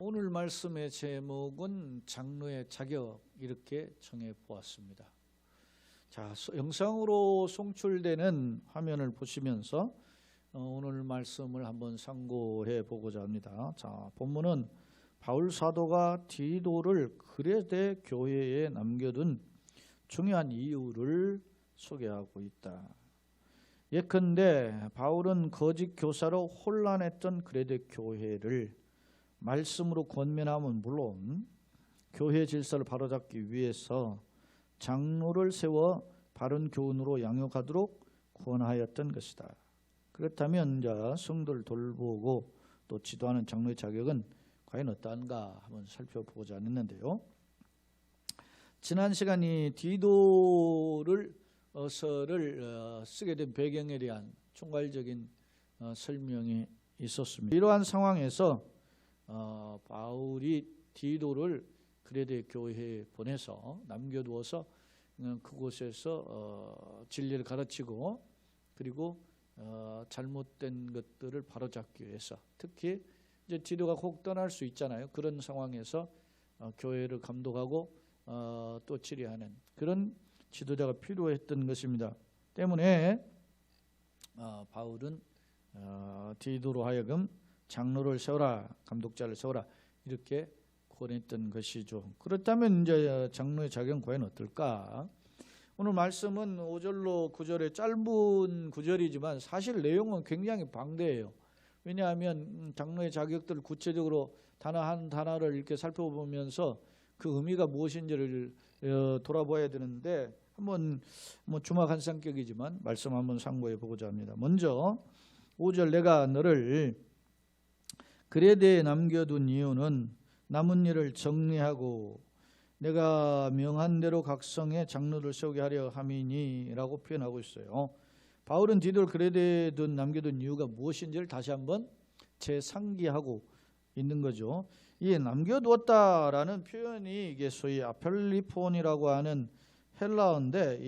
오늘 말씀의 제목은 장로의 자격, 이렇게 정해 보았습니다. 자, 영상으로 송출되는 화면을 보시면서 오늘 말씀을 한번 상고해 보고자 합니다. 자, 본문은 바울 사도가 디도를 그레데 교회에 남겨둔 중요한 이유를 소개하고 있다. 예컨대 바울은 거짓 교사로 혼란했던 그레데 교회를 말씀으로 권면함은 물론 교회 질서를 바로잡기 위해서 장로를 세워 바른 교훈으로 양육하도록 권하였던 것이다. 그렇다면 이제 성도를 돌보고 또 지도하는 장로의 자격은 과연 어떠한가 한번 살펴보고자 했는데요. 지난 시간 이 디도를 서를 쓰게 된 배경에 대한 총괄적인 설명이 있었습니다. 이러한 상황에서 바울이 디도를 그레데 교회에 보내서 남겨두어서 그곳에서 진리를 가르치고 그리고 잘못된 것들을 바로잡기 위해서, 특히 이제 디도가 곧 떠날 수 있잖아요. 그런 상황에서 교회를 감독하고 또 치리하는 그런 지도자가 필요했던 것입니다. 때문에 바울은 디도로 하여금 장로를 세워라, 감독자를 세워라, 이렇게 권했던 것이죠. 그렇다면 이제 장로의 자격은 과연 어떨까? 오늘 말씀은 5절로 9절의 짧은 구절이지만 사실 내용은 굉장히 방대해요. 왜냐하면 장로의 자격들을 구체적으로 단어 한 단어를 이렇게 살펴보면서 그 의미가 무엇인지를 돌아봐야 되는데, 한번 주막 한 성격이지만 말씀 한번 상고해 보고자 합니다. 먼저 5절, 내가 너를 그레데에 남겨둔 이유는 남은 일을 정리하고 내가 명한 대로 각성의 장로를 세우게 하려 함이니 라고 표현하고 있어요. 바울은 디도를 그레데에 남겨둔 이유가 무엇인지를 다시 한번 재상기하고 있는 거죠. 이 남겨두었다라는 표현이 이게 소위 아펠리폰이라고 하는 헬라어인데,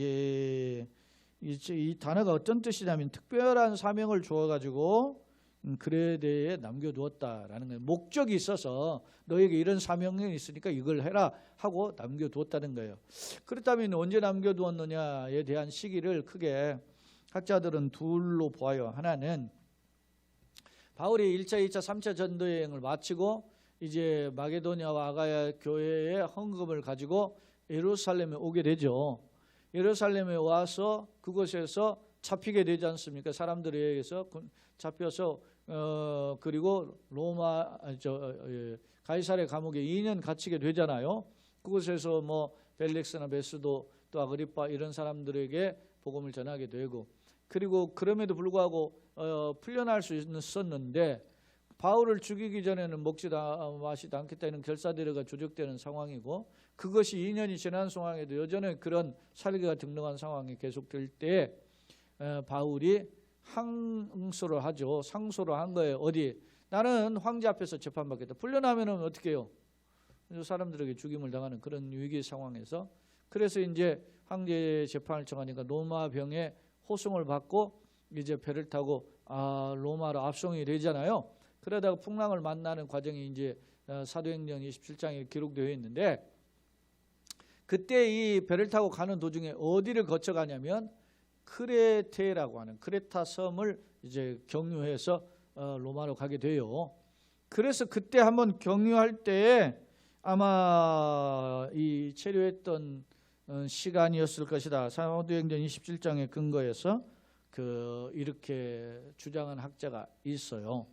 이 단어가 어떤 뜻이냐면 특별한 사명을 주어가지고 그레데에 남겨두었다라는 거예요. 목적이 있어서 너에게 이런 사명이 있으니까 이걸 해라 하고 남겨두었다는 거예요. 그렇다면 언제 남겨두었느냐에 대한 시기를 크게 학자들은 둘로 보아요. 하나는 바울이 1차, 2차, 3차 전도여행을 마치고 이제 마게도냐와 아가야 교회의 헌금을 가지고 예루살렘에 오게 되죠. 예루살렘에 와서 그곳에서 잡히게 되지 않습니까? 사람들에 의해서 잡혀서 그리고 로마 가이사랴 감옥에 2년 갇히게 되잖아요. 그곳에서 뭐 벨릭스나 베스도 또 아그리파 이런 사람들에게 복음을 전하게 되고, 그리고 그럼에도 불구하고 풀려날 수 있었는데 바울을 죽이기 전에는 먹지도 마시도 않겠다 이런 결사대로가 조적되는 상황이고, 그것이 2년이 지난 상황에도 여전히 그런 살기가 등등한 상황이 계속될 때 바울이 항소를 하죠. 상소를 한 거예요. 어디? 나는 황제 앞에서 재판받겠다. 풀려나면은 어떻게 해요? 사람들에게 죽임을 당하는 그런 위기 상황에서, 그래서 이제 황제 재판을 청하니까 로마병에 호송을 받고 이제 배를 타고 로마로 압송이 되잖아요. 그러다가 풍랑을 만나는 과정이 이제 사도행전 27장에 기록되어 있는데, 그때 이 배를 타고 가는 도중에 어디를 거쳐가냐면 크레테라고 하는 크레타 섬을 이제 경유해서 로마로 가게 돼요. 그래서 그때 한번 경유할 때에 아마 이 체류했던 시간이었을 것이다. 사도행전 27장의 근거에서 이렇게 주장한 학자가 있어요.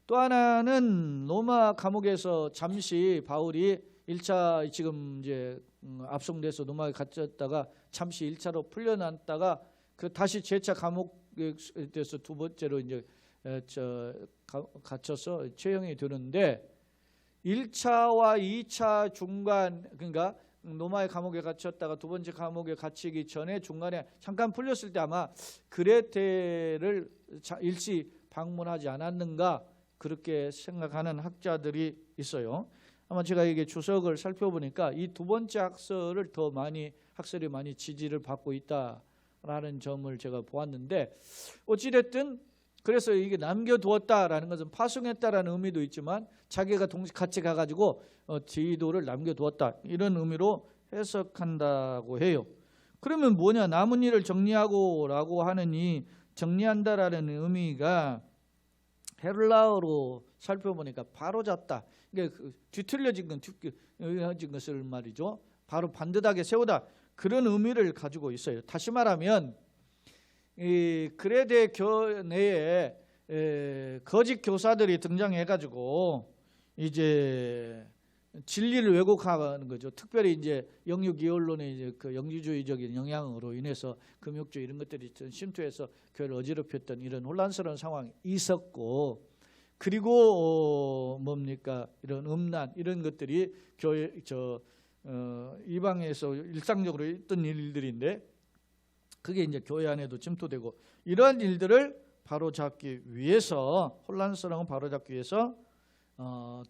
또 하나는 로마 감옥에서 잠시 바울이 1차 지금 이제 압송돼서 로마에 갇혔다가 잠시 1차로 풀려났다가 다시 재차 감옥에서 두 번째로 이제 갇혀서 처형이 되는데, 1차와 2차 중간, 그러니까 로마의 감옥에 갇혔다가 두 번째 감옥에 갇히기 전에 중간에 잠깐 풀렸을 때 아마 그레테를 일시 방문하지 않았는가, 그렇게 생각하는 학자들이 있어요. 아마 제가 이게 주석을 살펴보니까 이 두 번째 학설을 더 많이, 학설이 많이 지지를 받고 있다라는 점을 제가 보았는데, 어찌됐든 그래서 이게 남겨두었다라는 것은 파송했다라는 의미도 있지만 자기가 같이 가가지고 디도를 남겨두었다 이런 의미로 해석한다고 해요. 그러면 뭐냐? 남은 일을 정리하고라고 하는 이 정리한다라는 의미가 헬라어로 살펴보니까 바로잡다. 이게 뒤틀려진 것을 말이죠. 바로 반듯하게 세우다. 그런 의미를 가지고 있어요. 다시 말하면 이 그레데 내에 거짓 교사들이 등장해가지고 이제 진리를 왜곡하는 거죠. 특별히 이제 영육 이언론의 이제 그 영지주의적인 영향으로 인해서 금욕주의 이런 것들이 침투해서 교회를 어지럽혔던 이런 혼란스러운 상황이 있었고, 그리고 뭡니까 이런 음란 이런 것들이 교회 이방에서 일상적으로 있던 일들인데 그게 이제 교회 안에도 침투되고 이러한 일들을 바로잡기 위해서 혼란스러운 바로잡기 위해서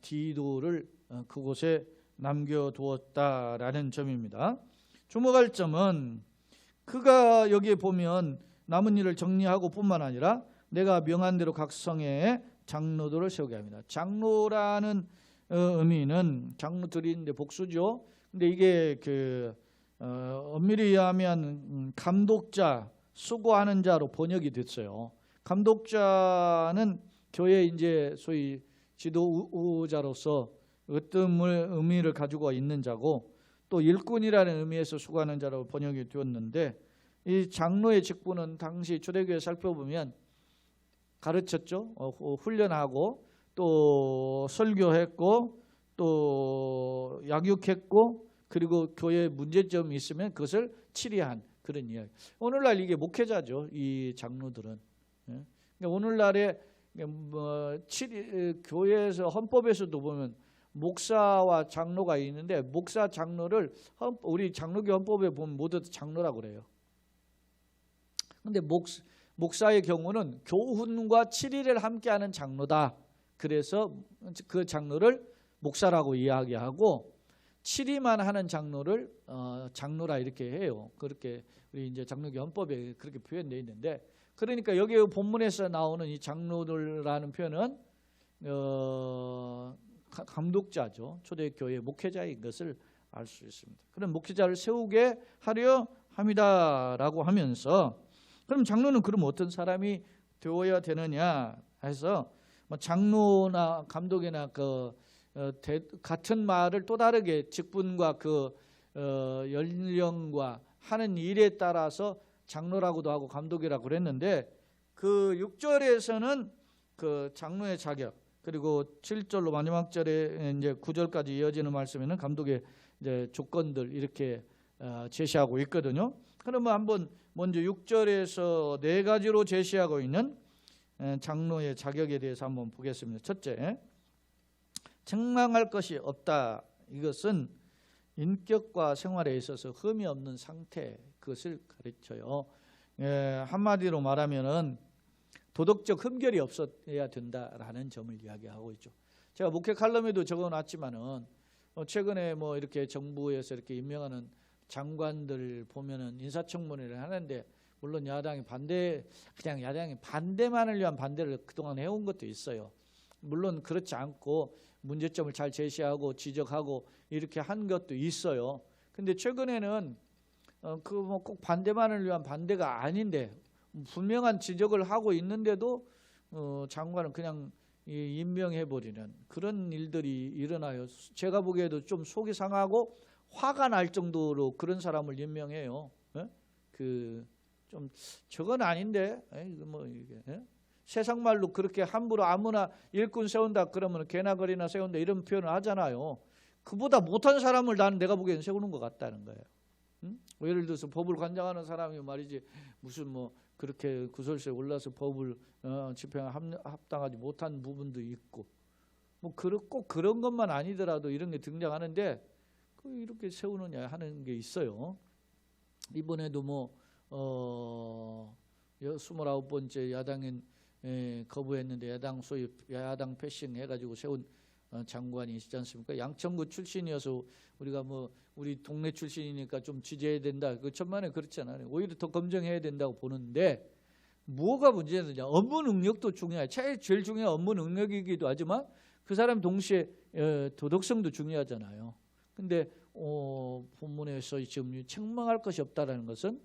디도를 그곳에 남겨두었다라는 점입니다. 주목할 점은 그가 여기에 보면 남은 일을 정리하고 뿐만 아니라 내가 명한 대로 각 성에 장로들을 세우게 합니다. 장로라는 의미는 장로들인데 복수죠. 근데 이게 엄밀히 의하면 감독자, 수고하는 자로 번역이 됐어요. 감독자는 교회 이제 소위 지도자로서 어떤 의미를 가지고 있는 자고, 또 일꾼이라는 의미에서 수고하는 자로 번역이 되었는데, 이 장로의 직분은 당시 초대교회 살펴보면 가르쳤죠. 훈련하고 또 설교했고 또 약육했고, 그리고 교회에 문제점이 있으면 그것을 치리한 그런 이야기. 오늘날 이게 목회자죠. 이 장로들은. 그러니까 오늘날에 교회에서 헌법에서도 보면 목사와 장로가 있는데, 목사 장로를 우리 장로교 헌법에 보면 모두 장로라고 그래요. 근데 목사의 경우는 교훈과 치리를 함께하는 장로다. 그래서 그 장로를 목사라고 이야기하고, 치리만 하는 장로를 장로라 이렇게 해요. 그렇게 우리 이제 장로교 헌법에 그렇게 표현되어 있는데, 그러니까 여기 본문에서 나오는 이 장로들이라는 표현은 감독자죠. 초대교회 목회자인 것을 알 수 있습니다. 그런 목회자를 세우게 하려 합니다라고 하면서, 그럼 장로는 그럼 어떤 사람이 되어야 되느냐 해서 장로나 감독이나 같은 말을 또 다르게 직분과 연령과 하는 일에 따라서 장로라고도 하고 감독이라고 그랬는데, 그 6절에서는 그 장로의 자격, 그리고 7절로 마지막 절에 이제 9절까지 이어지는 말씀에는 감독의 이제 조건들 이렇게 제시하고 있거든요. 그러면 한번 먼저 6절에서 네 가지로 제시하고 있는 장로의 자격에 대해서 한번 보겠습니다. 첫째, 책망할 것이 없다. 이것은 인격과 생활에 있어서 흠이 없는 상태, 그것을 가르쳐요. 한마디로 말하면은 도덕적 흠결이 없어야 된다라는 점을 이야기하고 있죠. 제가 목회 칼럼에도 적어놨지만은 최근에 이렇게 정부에서 이렇게 임명하는 장관들 보면은 인사청문회를 하는데, 물론 야당이 반대만을 위한 반대를 그동안 해온 것도 있어요. 물론 그렇지 않고 문제점을 잘 제시하고 지적하고 이렇게 한 것도 있어요. 근데 최근에는 꼭 반대만을 위한 반대가 아닌데 분명한 지적을 하고 있는데도 장관은 그냥 임명해버리는 그런 일들이 일어나요. 제가 보기에도 좀 속이 상하고 화가 날 정도로 그런 사람을 임명해요. 좀 저건 아닌데, 이게 세상 말로 그렇게 함부로 아무나 일꾼 세운다 그러면 개나 거리나 세운다 이런 표현을 하잖아요. 그보다 못한 사람을 내가 보기에는 세우는 것 같다는 거예요. 예를 들어서 법을 관장하는 사람이 말이지 무슨 그렇게 구설수에 올라서 법을 집행에 합당하지 못한 부분도 있고, 꼭 그런 것만 아니더라도 이런 게 등장하는데 이렇게 세우느냐 하는 게 있어요. 이번에도 29번째 야당인 거부했는데 야당 패싱 해가지고 세운 장관이 있지 않습니까? 양천구 출신이어서 우리가 우리 동네 출신이니까 좀 지지해야 된다. 그 천만에 그렇지 않아요. 오히려 더 검증해야 된다고 보는데, 뭐가 문제냐? 업무 능력도 중요해. 제일 중요한 업무 능력이기도 하지만 그 사람 동시에 도덕성도 중요하잖아요. 근데 본문에서 지금 책망할 것이 없다라는 것은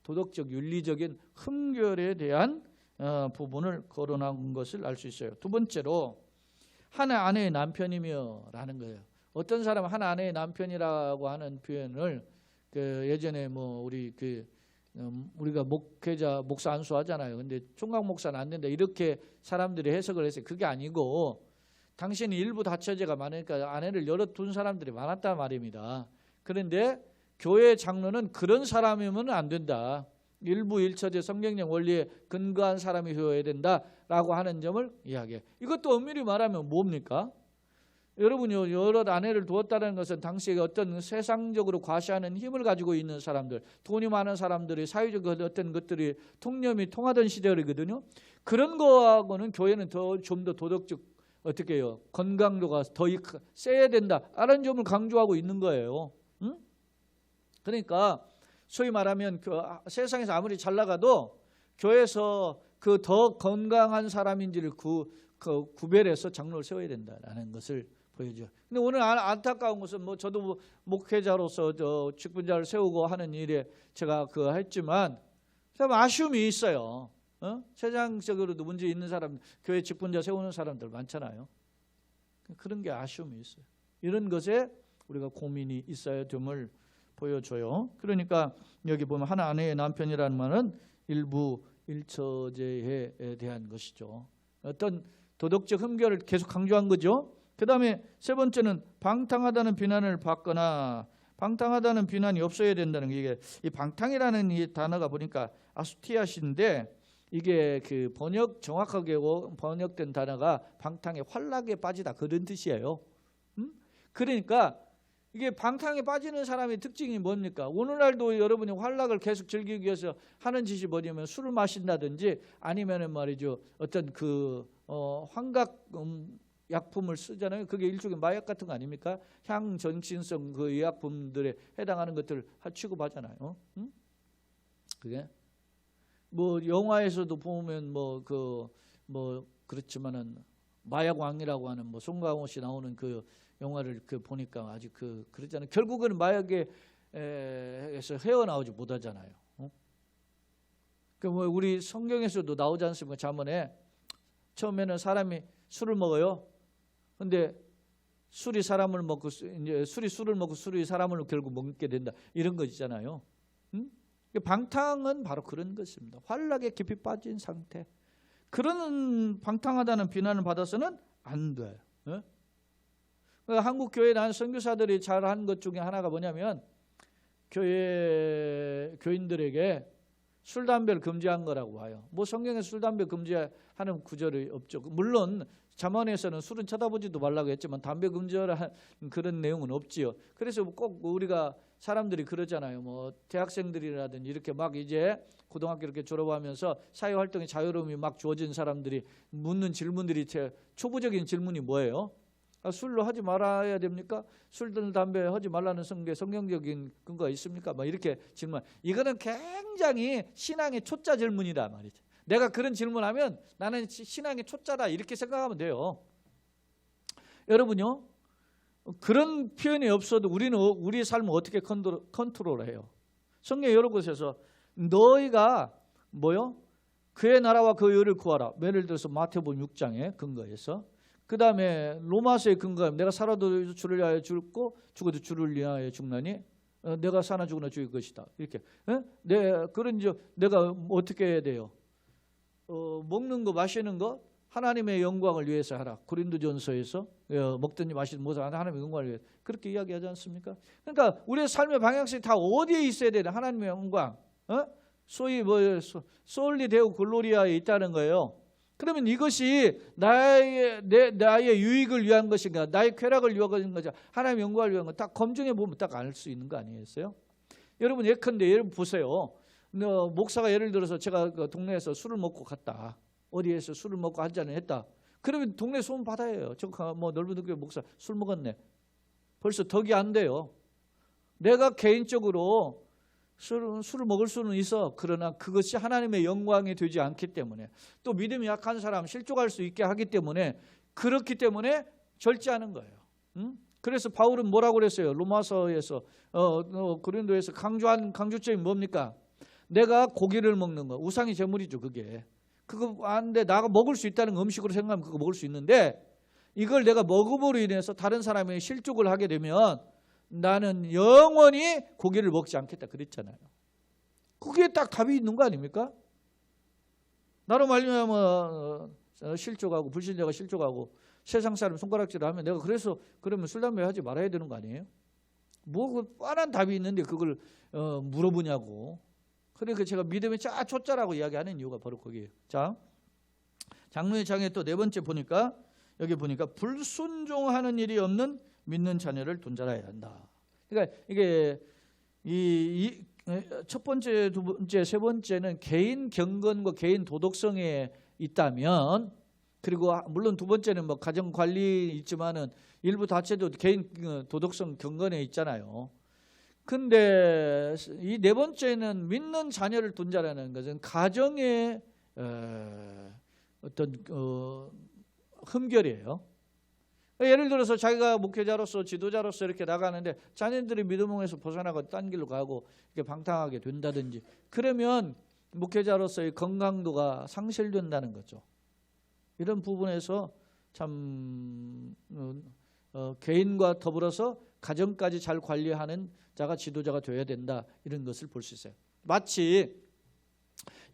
도덕적 윤리적인 흠결에 대한 부분을 거론한 것을 알 수 있어요. 두 번째로 한 아내의 남편이며라는 거예요. 어떤 사람은 한 아내의 남편이라고 하는 표현을 예전에 뭐 우리가 목사 안수하잖아요. 근데 총각 목사는 안 된다 이렇게 사람들이 해석을 했어요. 그게 아니고 당신이 일부 다처제가 많으니까 아내를 여러 둔 사람들이 많았단 말입니다. 그런데 교회 장로는 그런 사람이면 안 된다. 일부 일처제 성경적 원리에 근거한 사람이 되어야 된다라고 하는 점을 이야기해요. 이것도 엄밀히 말하면 뭡니까? 여러분이 여러 아내를 두었다는 것은 당시에 어떤 세상적으로 과시하는 힘을 가지고 있는 사람들, 돈이 많은 사람들이 사회적 어떤 것들이 통념이 통하던 시절이거든요. 그런 거하고는 교회는 좀 더 도덕적 어떻게 해요? 건강도가 더 세야 된다라는 점을 강조하고 있는 거예요. 응? 그러니까 소위 말하면 세상에서 아무리 잘 나가도 교회에서 그 더 건강한 사람인지를 구별해서 장로를 세워야 된다라는 것을 보여줘요. 근데 오늘 안타까운 것은 뭐 저도 목회자로서 직분자를 세우고 하는 일에 제가 했지만 참 아쉬움이 있어요. 세상적으로도 문제 있는 사람, 교회 직분자 세우는 사람들 많잖아요. 그런 게 아쉬움이 있어요. 이런 것에 우리가 고민이 있어야 됨을 보여줘요. 그러니까 여기 보면 한 아내의 남편이라는 말은 일부 일처제에 대한 것이죠. 어떤 도덕적 흠결을 계속 강조한 거죠. 그 다음에 세 번째는 방탕하다는 비난을 받거나, 방탕하다는 비난이 없어야 된다는 게, 이게 이 방탕이라는 이 단어가 보니까 아수티아시인데 이게 정확하게 번역된 단어가 방탕에 활락에 빠지다 그런 뜻이에요. 그러니까 이게 방탕에 빠지는 사람의 특징이 뭡니까? 오늘날도 여러분이 활락을 계속 즐기기 위해서 하는 짓이 뭐냐면 술을 마신다든지 아니면은 말이죠 어떤 환각 약품을 쓰잖아요. 그게 일종의 마약 같은 거 아닙니까? 향전신성 그 의약품들에 해당하는 것들을 취급하잖아요. 그게 뭐 영화에서도 보면 그렇지만은 마약왕이라고 하는 송강호 씨 나오는 그 영화를 보니까 아직 그러잖아요. 결국은 마약에서 헤어나오지 못하잖아요. 우리 성경에서도 나오지 않습니까? 잠언에 처음에는 사람이 술을 먹어요. 근데 술이 사람을 먹고 이제 술을 먹고 술이 사람을 결국 먹게 된다. 이런 거 있잖아요. 방탕은 바로 그런 것입니다. 활락에 깊이 빠진 상태. 그런 방탕하다는 비난을 받아서는 안 돼요. 한국 교회 난 선교사들이 잘한 것 중에 하나가 뭐냐면 교인들에게 술 담배를 금지한 거라고 봐요. 뭐 성경에 술 담배 금지하는 구절이 없죠. 물론 잠언에서는 술은 쳐다보지도 말라고 했지만 담배 금지하라는 그런 내용은 없지요. 그래서 꼭 우리가 사람들이 그러잖아요. 뭐 대학생들이라든지 이렇게 막 이제 고등학교 이렇게 졸업하면서 사회활동에 자유로움이 막 주어진 사람들이 묻는 질문들이 초보적인 질문이 뭐예요? 술로 하지 말아야 됩니까? 술들 담배 하지 말라는 성경적인 근거가 있습니까? 막 이렇게 질문. 이거는 굉장히 신앙의 초짜 질문이다 말이죠. 내가 그런 질문하면 나는 신앙의 초짜다 이렇게 생각하면 돼요. 여러분요, 그런 표현이 없어도 우리는 우리의 삶을 어떻게 컨트롤해요? 성경 여러 곳에서 너희가 그의 나라와 그 의를 구하라. 예를 들어서 마태복음 6장에 근거해서, 그 다음에 로마서의 근거하면 내가 살아도 주를 위하여 죽고 죽어도 주를 위하여 죽나니 내가 사나 죽으나 주의 것이다. 이렇게. 내가 어떻게 해야 돼요? 먹는 거 마시는 거 하나님의 영광을 위해서 하라. 고린도전서에서 먹든지 마시든 뭐든 하나님의 영광을 위해서 그렇게 이야기하지 않습니까? 그러니까 우리의 삶의 방향성이 다 어디에 있어야 되나? 하나님의 영광, 소위 솔리 데오 글로리아에 있다는 거예요. 그러면 이것이 나의 유익을 위한 것인가, 나의 쾌락을 위한 것인가, 하나님의 영광을 위한 것 딱 검증해 보면 딱 알 수 있는 거 아니겠어요? 여러분 예컨대 여러분 보세요. 목사가 예를 들어서 제가 동네에서 술을 먹고 갔다. 어디에서 술을 먹고 한 잔을 했다. 그러면 동네 소문 받아요. 넓은 교회 목사 술 먹었네. 벌써 덕이 안 돼요. 내가 개인적으로 술을 먹을 수는 있어. 그러나 그것이 하나님의 영광이 되지 않기 때문에, 또 믿음이 약한 사람 실족할 수 있게 하기 때문에, 그렇기 때문에 절제하는 거예요. 그래서 바울은 뭐라고 그랬어요? 로마서에서 고린도에서 강조한 강조점이 뭡니까? 내가 고기를 먹는 거, 우상이 제물이죠. 그거 안돼. 나가 먹을 수 있다는 음식으로 생각하면 그거 먹을 수 있는데, 이걸 내가 먹음으로 인해서 다른 사람이 실족을 하게 되면 나는 영원히 고기를 먹지 않겠다 그랬잖아요. 그게 딱 답이 있는 거 아닙니까? 나로 말미암아 실족하고 불신자가 실족하고 세상 사람 손가락질을 하면 내가 그러면 술 담배 하지 말아야 되는 거 아니에요? 뭐 뻔한 답이 있는데 그걸 물어보냐고. 그러니까 제가 믿음의 초짜라고 이야기하는 이유가 바로 거기에요. 자, 장로의 장에 또 네 번째 보니까, 여기 보니까 불순종하는 일이 없는 믿는 자녀를 돈자라야 한다. 그러니까 이게 첫 번째, 두 번째, 세 번째는 개인 경건과 개인 도덕성에 있다면, 그리고 물론 두 번째는 뭐 가정 관리 있지만은 일부 다체도 개인 도덕성 경건에 있잖아요. 근데 이 네 번째는 믿는 자녀를 돈자라는 것은 가정의 어떤 흠결이에요. 예를 들어서 자기가 목회자로서 지도자로서 이렇게 나가는데 자녀들이 믿음에서 벗어나고 딴 길로 가고 이렇게 방탕하게 된다든지, 그러면 목회자로서의 건강도가 상실된다는 거죠. 이런 부분에서 참 개인과 더불어서 가정까지 잘 관리하는 자가 지도자가 되어야 된다, 이런 것을 볼 수 있어요. 마치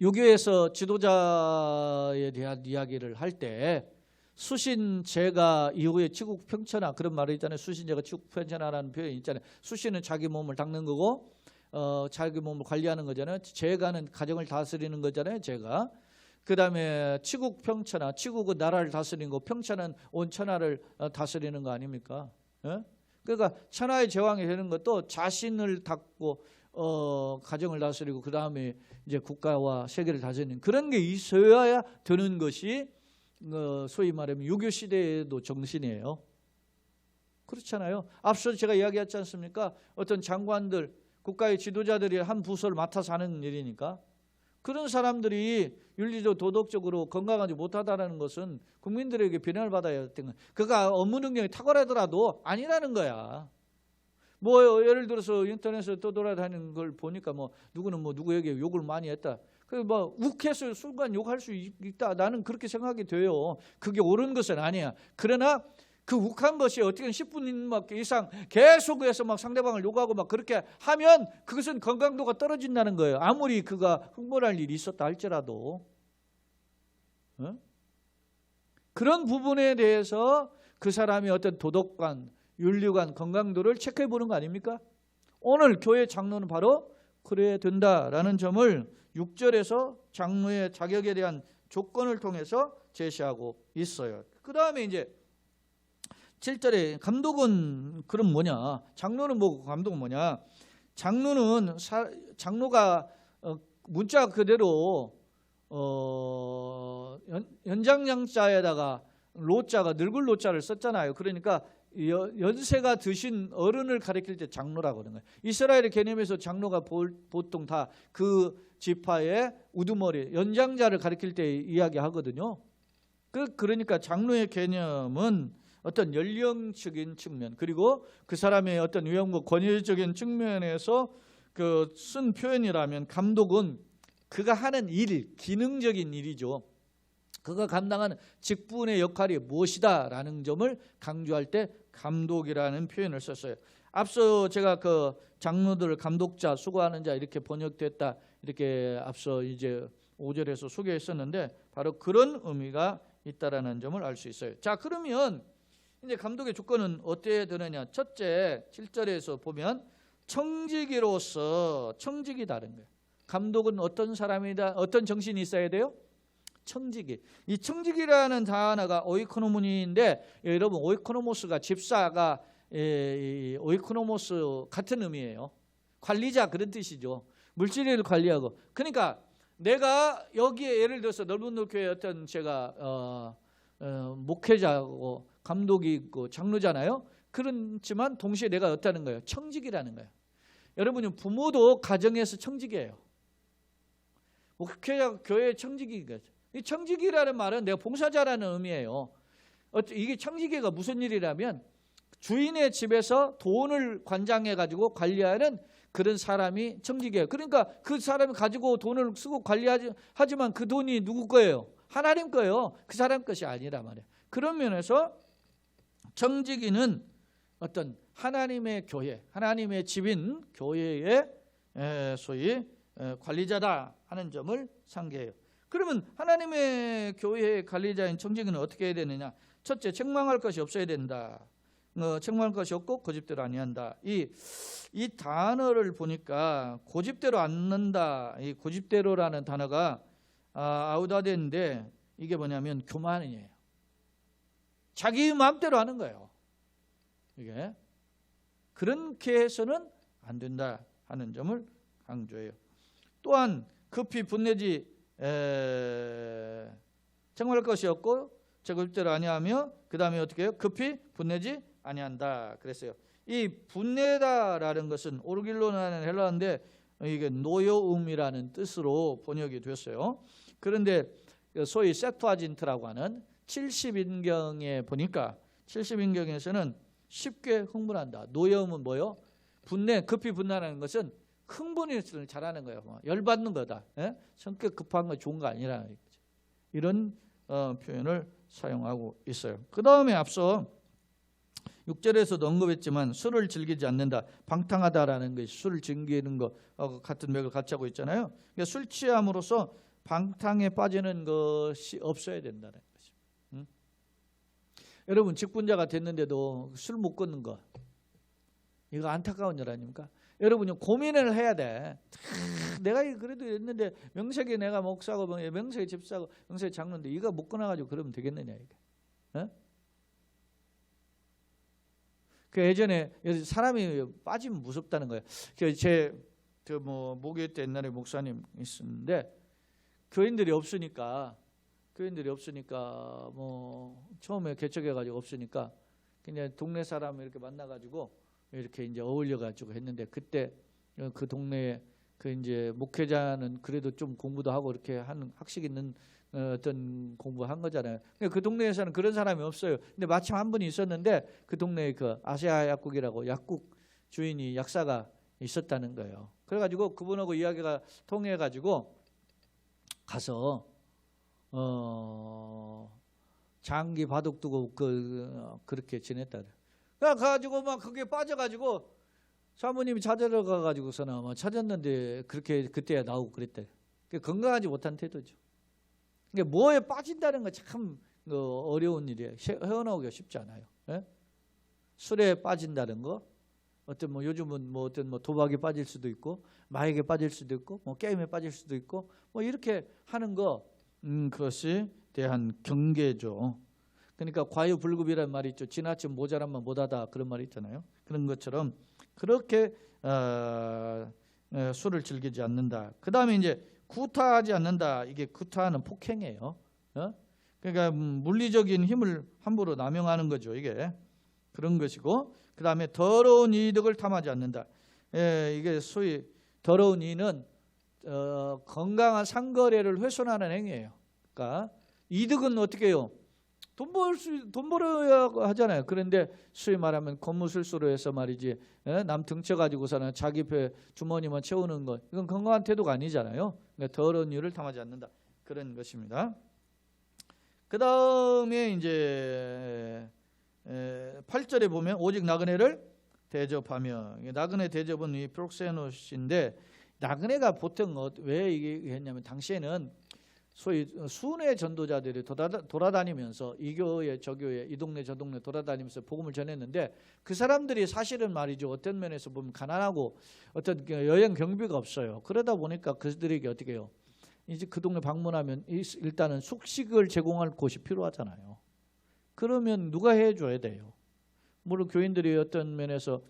유교에서 지도자에 대한 이야기를 할 때 수신제가 이후에 치국평천하, 그런 말이 있잖아요. 수신제가 치국평천하라는 표현이 있잖아요. 수신은 자기 몸을 닦는 거고 자기 몸을 관리하는 거잖아요. 제가는 가정을 다스리는 거잖아요. 제가. 그 다음에 치국평천하, 치국은 나라를 다스리는 거, 평천은 온 천하를 다스리는 거 아닙니까? 예? 그러니까 천하의 제왕이 되는 것도 자신을 닦고 가정을 다스리고 그 다음에 이제 국가와 세계를 다스리는 그런 게 있어야 되는 것이 소위 말하면 유교 시대에도 정신이에요. 그렇잖아요. 앞서 제가 이야기했지 않습니까? 어떤 장관들, 국가의 지도자들이 한 부서를 맡아서 하는 일이니까, 그런 사람들이 윤리적 도덕적으로 건강하지 못하다는 것은 국민들에게 비난을 받아야 했던 거예요. 그가 업무 능력이 탁월하더라도 아니라는 거야. 뭐 예를 들어서 인터넷에 떠돌아다니는 걸 보니까 뭐 누구는 뭐 누구에게 욕을 많이 했다. 그 뭐 욱해서 순간 욕할 수 있다. 나는 그렇게 생각이 돼요. 그게 옳은 것은 아니야. 그러나 그 욱한 것이 어떻게 10분 이상 계속해서 막 상대방을 욕하고 막 그렇게 하면 그것은 건강도가 떨어진다는 거예요. 아무리 그가 흥분할 일이 있었다 할지라도. 그런 부분에 대해서 그 사람이 어떤 도덕관, 윤리관, 건강도를 체크해 보는 거 아닙니까? 오늘 교회 장로는 바로 그래야 된다라는 점을 6절에서 장로의 자격에 대한 조건을 통해서 제시하고 있어요. 그 다음에 이제 7절에 감독은 그럼 뭐냐? 장로는 뭐고 감독은 뭐냐? 장로가 문자 그대로 연장량자에다가 로자가 늙을 로자를 썼잖아요. 그러니까 연세가 드신 어른을 가리킬 때 장로라고 하는 거예요. 이스라엘의 개념에서 장로가 보통 다 그 지파의 우두머리, 연장자를 가리킬 때 이야기하거든요. 그러니까 장로의 개념은 어떤 연령적인 측면, 그리고 그 사람의 어떤 위험과 권위적인 측면에서 그 쓴 표현이라면, 감독은 그가 하는 일, 기능적인 일이죠. 그가 감당하는 직분의 역할이 무엇이다라는 점을 강조할 때 감독이라는 표현을 썼어요. 앞서 제가 그 장로들, 감독자, 수고하는 자 이렇게 번역됐다, 이렇게 앞서 이제 5절에서 소개했었는데 바로 그런 의미가 있다라는 점을 알 수 있어요. 자, 그러면 이제 감독의 조건은 어떻게 되느냐? 첫째, 7절에서 보면 청지기로서, 청직이 다른 거예요. 감독은 어떤 사람이다, 어떤 정신이 있어야 돼요? 청지기. 이 청지기라는 단어가 오이코노모니인데, 여러분 오이코노모스가 집사가 오이코노모스 같은 의미예요. 관리자, 그런 뜻이죠. 물질을 관리하고. 그러니까 내가 여기에 예를 들어서 넓은 교회 어떤 제가 목회자고 감독이 있고 장로잖아요. 그렇지만 동시에 내가 어떠는 거예요? 청직이라는 거예요. 여러분이 부모도 가정에서 청직이에요. 목회자 교회 청직이가. 이 청직이라는 말은 내가 봉사자라는 의미예요. 이게 청직이가 무슨 일이라면 주인의 집에서 돈을 관장해가지고 관리하는 그런 사람이 청직이에요. 그러니까 그 사람이 가지고 돈을 쓰고 관리하지만 그 돈이 누구 거예요? 하나님 거예요. 그 사람 것이 아니라 말이에요. 그런 면에서 청직이는 어떤 하나님의 교회, 하나님의 집인 교회의 소위 관리자다 하는 점을 상기해요. 그러면 하나님의 교회의 관리자인 청직이는 어떻게 해야 되느냐? 첫째, 책망할 것이 없어야 된다. 책망할 것이 없고 고집대로 아니한다. 이 단어를 보니까 고집대로 않는다. 이 고집대로라는 단어가 아우다데인데 이게 뭐냐면 교만이에요. 자기 마음대로 하는 거예요. 이게 그렇게 해서는 안 된다 하는 점을 강조해요. 또한 급히 분내지 책망할 것이 없고 고집대로 아니하며 그 다음에 어떻게 해요? 급히 분내지 아니한다 그랬어요. 이 분내다라는 것은 오르길로라는 헬라어인데 이게 노여움이라는 뜻으로 번역이 됐어요. 그런데 소위 셉투아진트라고 하는 70인경에 보니까 70인경에서는 쉽게 흥분한다. 노여움은 뭐요? 급히 분내하는 것은 흥분을 잘하는 거예요. 열받는 거다. 성격 급한 거 좋은 거 아니라 이런 표현을 사용하고 있어요. 그 다음에 앞서 6절에서도 언급했지만 술을 즐기지 않는다. 방탕하다라는 것이 술을 즐기는 것 같은 맥을 같이 하고 있잖아요. 그러니까 술 취함으로써 방탕에 빠지는 것이 없어야 된다는 거죠. 여러분 직분자가 됐는데도 술 못 끊는 거 이거 안타까운 일 아닙니까? 여러분이 고민을 해야 돼. 내가 그래도 했는데 명색이 내가 목사고 명색이 집사고 명색이 장로인데 이거 못 끊어가지고 그러면 되겠느냐 이게. 그 예전에 사람이 빠지면 무섭다는 거예요. 제 모교회 때 옛날에 목사님 있었는데 교인들이 없으니까 뭐 처음에 개척해가지고 없으니까 그냥 동네 사람 이렇게 만나가지고 이렇게 이제 어울려가지고 했는데 그때 그 동네에 그 이제 목회자는 그래도 좀 공부도 하고 이렇게 하는 학식 있는 어떤 공부한 거잖아요. 그 동네에서는 그런 사람이 없어요. 근데 마침 한 분이 있었는데 그 동네에 그 아시아 약국이라고 약국 주인이 약사가 있었다는 거예요. 그래가지고 그분하고 이야기가 통해가지고 가서 장기 바둑 두고 그렇게 지냈다. 그래가지고 막 그게 빠져가지고 사모님이 찾으러 가가지고서는 아마 찾았는데 그렇게 그때야 나오고 그랬대. 건강하지 못한 태도죠. 그러니까 뭐에 빠진다는 건 참 어려운 일이에요. 헤어나오기가 쉽지 않아요. 예? 술에 빠진다는 거, 어떤 뭐 요즘은 뭐 어떤 뭐 도박에 빠질 수도 있고, 마약에 빠질 수도 있고, 뭐 게임에 빠질 수도 있고, 뭐 이렇게 하는 거, 그것이 대한 경계죠. 그러니까 과유불급이라는 말이 있죠. 지나치면 모자란만 못하다 그런 말이 있잖아요. 그런 것처럼 그렇게 술을 즐기지 않는다. 그 다음에 이제 구타하지 않는다. 이게 구타하는 폭행이에요. 그러니까 물리적인 힘을 함부로 남용하는 거죠. 이게 그런 것이고, 그 다음에 더러운 이득을 탐하지 않는다. 이게 소위 더러운 이는 건강한 상거래를 훼손하는 행위예요. 그러니까 이득은 어떻게 해요? 돈 벌어야 하잖아요. 그런데 소위 말하면 권무술수로 해서 말이지, 남 등쳐가지고서는 자기 배 주머니만 채우는 것, 이건 건강한 태도가 아니잖아요. 그러니까 더러운 일을 탐하지 않는다. 그런 것입니다. 그 다음에 이제 8절에 보면 오직 나그네를 대접하며, 나그네 대접은 이 프록세노스인데, 나그네가 보통 왜 이게 했냐면 당시에는 소위 순회 전도자들이 돌아다니면서 이 교회 저 교회 이 동네 저 동네 돌아다니면서 복음을 전했는데, 그 사람들이 사실은 말이죠, 어떤 면에서 보면 가난하고 어떤 여행 경비가 없어요. 그러다 보니까 그들에게 어떻게 해요? 이제 그 동네 방문하면 일단은 숙식을 제공할 곳이 필요하잖아요. 그러면 누가 해줘야 돼요? 물론 교인들이 어떤 면에서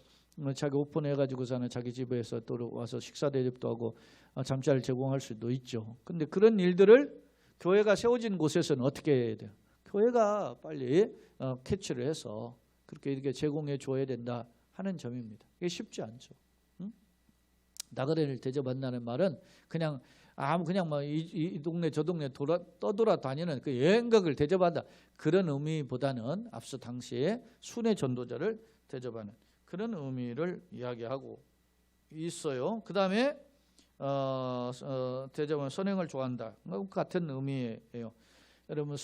자기 오픈해가지고서는 자기 집에서 또 와서 식사 대접도 하고 잠자리를 제공할 수도 있죠. 근데 그런 일들을 교회가 세워진 곳에서는 어떻게 해야 돼요? 교회가 빨리 캐치를 해서 그렇게 이렇게 제공해 줘야 된다 하는 점입니다. 이게 쉽지 않죠. 나그네를 대접한다는 말은 그냥 그냥 뭐 이 동네 저 동네 떠돌아다니는 그 여행객을 대접한다 그런 의미보다는 앞서 당시에 순회 전도자를 대접하는 그런 의미를 이야기하고 있어요. 그 다음에 대접은 선행을 좋아한다 같은 의미예요. 여러분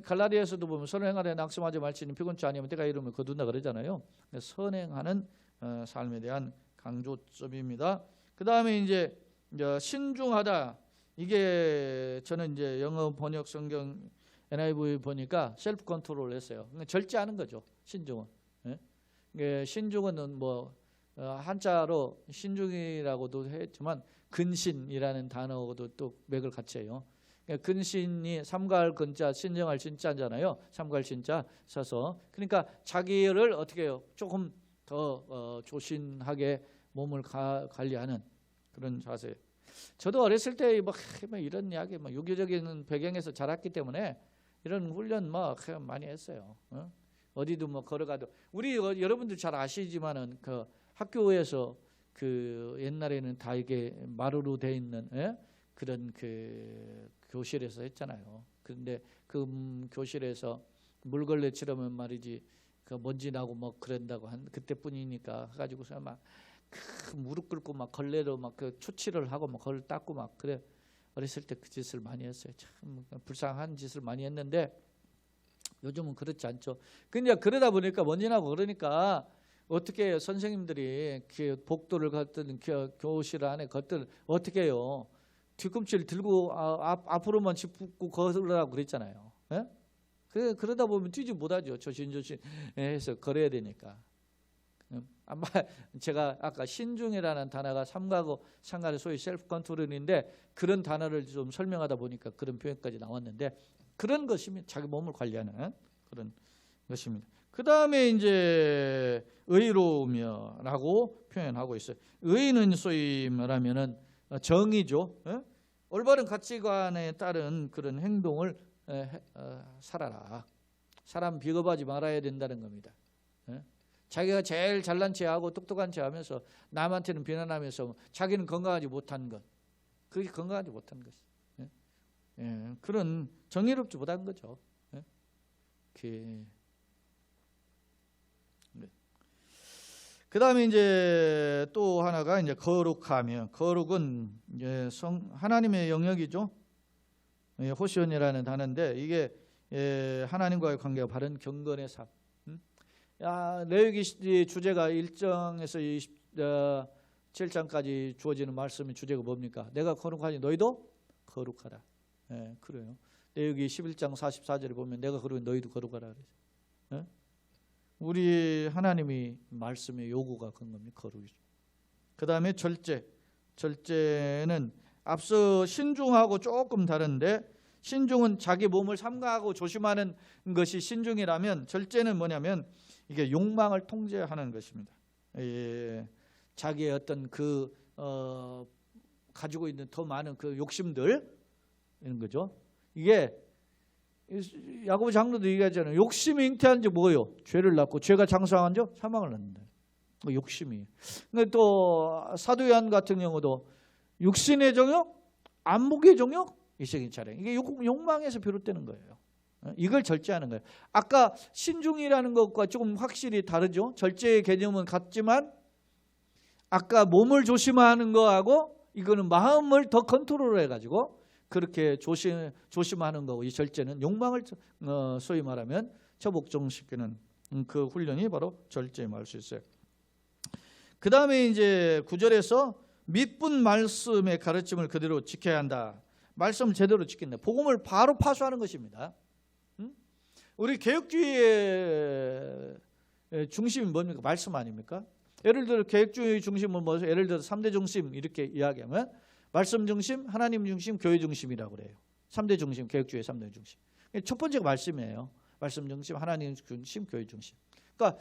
갈라디아에서도 보면 선행하되 낙심하지 말지니 피곤치 아니하면 때가 이르면 거둔다 그러잖아요. 선행하는 삶에 대한 강조점입니다. 그 다음에 이제 신중하다. 이게 저는 이제 영어 번역 성경 NIV 보니까 셀프 컨트롤을 했어요. 절제하는 거죠. 신중은. 예? 신중은 뭐 한자로 신중이라고도 했지만 근신이라는 단어도 또 맥을 같이 해요. 근신이 삼가할 근자, 신정할 신자잖아요. 삼가할 신자 써서 그러니까 자기를 어떻게 해요? 조금 더 조신하게 몸을 관리하는 그런 자세. 저도 어렸을 때 뭐 이런 이야기, 뭐 유교적인 배경에서 자랐기 때문에 이런 훈련 뭐 많이 했어요. 어디도 뭐 걸어가도 우리 여러분들 잘 아시지만은 그 학교에서 그 옛날에는 다 이게 마루로 돼 있는 그런 그 교실에서 했잖아요. 그런데 그 교실에서 물걸레 치려면 말이지 그 먼지 나고 뭐 그런다고 한 그때뿐이니까 해가지고서 막 무릎 꿇고 막 걸레로 막 그 초치를 하고 막 걸을 닦고 막 그래. 어렸을 때 그 짓을 많이 했어요. 참 불쌍한 짓을 많이 했는데 요즘은 그렇지 않죠. 근데 그러다 보니까 먼지 나고 그러니까 어떻게 해요? 선생님들이 그 복도를 걷든 교실 안에 걷든 어떻게 해요? 뒤꿈치를 들고 앞으로만 짚고 걸으라고 그랬잖아요. 예? 그러다 보면 뛰지 못하죠. 조심조심 해서 걸어야 되니까. 아마 제가 아까 신중이라는 단어가 삼가고 상가의 소위 셀프 컨트롤인데 그런 단어를 좀 설명하다 보니까 그런 표현까지 나왔는데 그런 것이면 자기 몸을 관리하는 그런 것입니다. 그 다음에 이제 의로우며라고 표현하고 있어요. 의는 소위 말하면은 정의죠. 올바른 가치관에 따른 그런 행동을 살아라. 사람 비겁하지 말아야 된다는 겁니다. 자기가 제일 잘난 체하고 똑똑한 체하면서 남한테는 비난하면서 자기는 건강하지 못한 것, 그게 건강하지 못한 것이 그런 정의롭지 못한 거죠. 그 다음에 이제 또 하나가 이제 거룩하며, 거룩은 이제 하나님의 영역이죠. 호시온이라는 단어인데 이게 하나님과의 관계가 바른 경건의 삶. 레위기 주제가 1장에서 27장까지 주어지는 말씀의 주제가 뭡니까? 내가 거룩하니 너희도 거룩하라. 그래요. 레위기 11장 44절에 보면 내가 거룩하니 너희도 거룩하라 그러죠. 우리 하나님이 말씀의 요구가 그런 겁니다. 거룩이죠. 그 다음에 절제는 앞서 신중하고 조금 다른데 신중은 자기 몸을 삼가하고 조심하는 것이 신중이라면 절제는 뭐냐면 이게 욕망을 통제하는 것입니다. 자기의 어떤 가지고 있는 더 많은 그 욕심들 이런 거죠. 이게 야고보 장로도 얘기하잖아요. 욕심이 잉태한 지 뭐예요? 죄를 낳고 죄가 장성한 지 사망을 낳는다. 욕심이. 또 사도 요한 같은 경우도 육신의 정욕, 안목의 정욕, 이적인 차량. 이게 욕망에서 비롯되는 거예요. 이걸 절제하는 거예요. 아까 신중이라는 것과 조금 확실히 다르죠. 절제의 개념은 같지만 아까 몸을 조심하는 거하고 이거는 마음을 더 컨트롤해 가지고 그렇게 조심하는 거고 이 절제는 욕망을 소위 말하면 처복종시키는 그 훈련이 바로 절제에 말할 수 있어요. 그 다음에 이제 9절에서 믿분 말씀의 가르침을 그대로 지켜야 한다. 말씀을 제대로 지킨다. 복음을 바로 파수하는 것입니다. 우리 개혁주의의 중심이 뭡니까? 말씀 아닙니까? 예를 들어 개혁주의 중심은 뭐죠? 예를 들어 3대 중심 이렇게 이야기하면 말씀 중심, 하나님 중심, 교회 중심이라고 그래요. 3대 중심, 개혁주의 3대 중심. 첫 번째가 말씀이에요. 말씀 중심, 하나님 중심, 교회 중심. 그러니까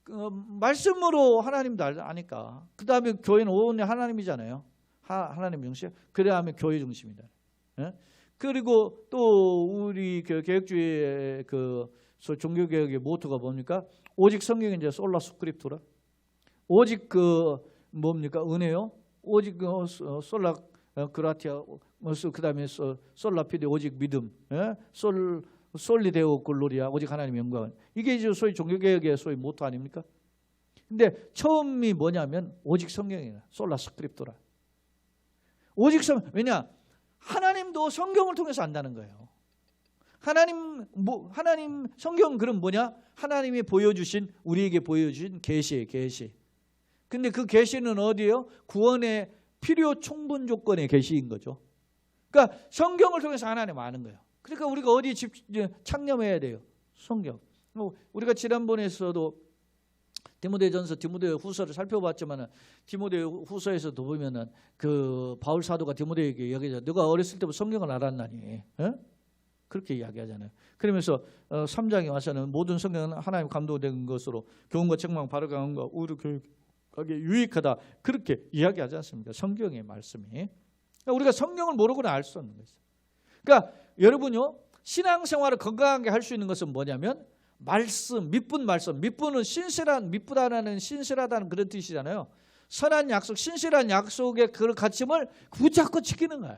말씀으로 하나님도 아니까. 그 다음에 교회는 온전히 하나님이잖아요. 하나님 중심. 그 다음에 교회 중심이다. 그리고 또 우리 개혁주의의 종교개혁의 모토가 뭡니까? 오직 성경이 이제 솔라 스크립투라. 오직 뭡니까? 은혜요. 오직 솔라 그라티아 그다음에 솔라피데 오직 믿음, 솔리데오 글로리아 오직 하나님의 영광. 이게 이제 소위 종교개혁의 소위 모토 아닙니까? 근데 처음이 뭐냐면 오직 성경이에요. 솔라 스크립토라. 오직 왜냐? 하나님도 성경을 통해서 안다는 거예요. 하나님 성경 그럼 뭐냐? 하나님이 보여주신 우리에게 보여주신 계시예요. 계시. 근데 그 계시는 어디예요? 구원의 필요 충분 조건의 계시인 거죠. 그러니까 성경을 통해서 하나님 아는 거예요. 그러니까 우리가 어디 창념해야 돼요? 성경. 우리가 지난번에서도 디모데전서, 디모데후서를 살펴봤지만은 디모데후서에서도 보면은 그 바울 사도가 디모데에게 이야기하죠. 너가 어렸을 때부터 성경을 알았나니, 그렇게 이야기하잖아요. 그러면서 3장에 와서는 모든 성경은 하나님 감동된 것으로 교훈과 책망, 바르게 함과 우리 교육하게 유익하다, 그렇게 이야기하지 않습니까? 성경의 말씀이. 그러니까 우리가 성경을 모르고는 알 수 없는 거죠. 그러니까 여러분요, 신앙생활을 건강하게 할 수 있는 것은 뭐냐면 말씀, 믿분 말씀. 믿분은 믿부다는 신실하다는 그런 뜻이잖아요. 선한 약속, 신실한 약속의 그 가침을 붙잡고 지키는 거예요.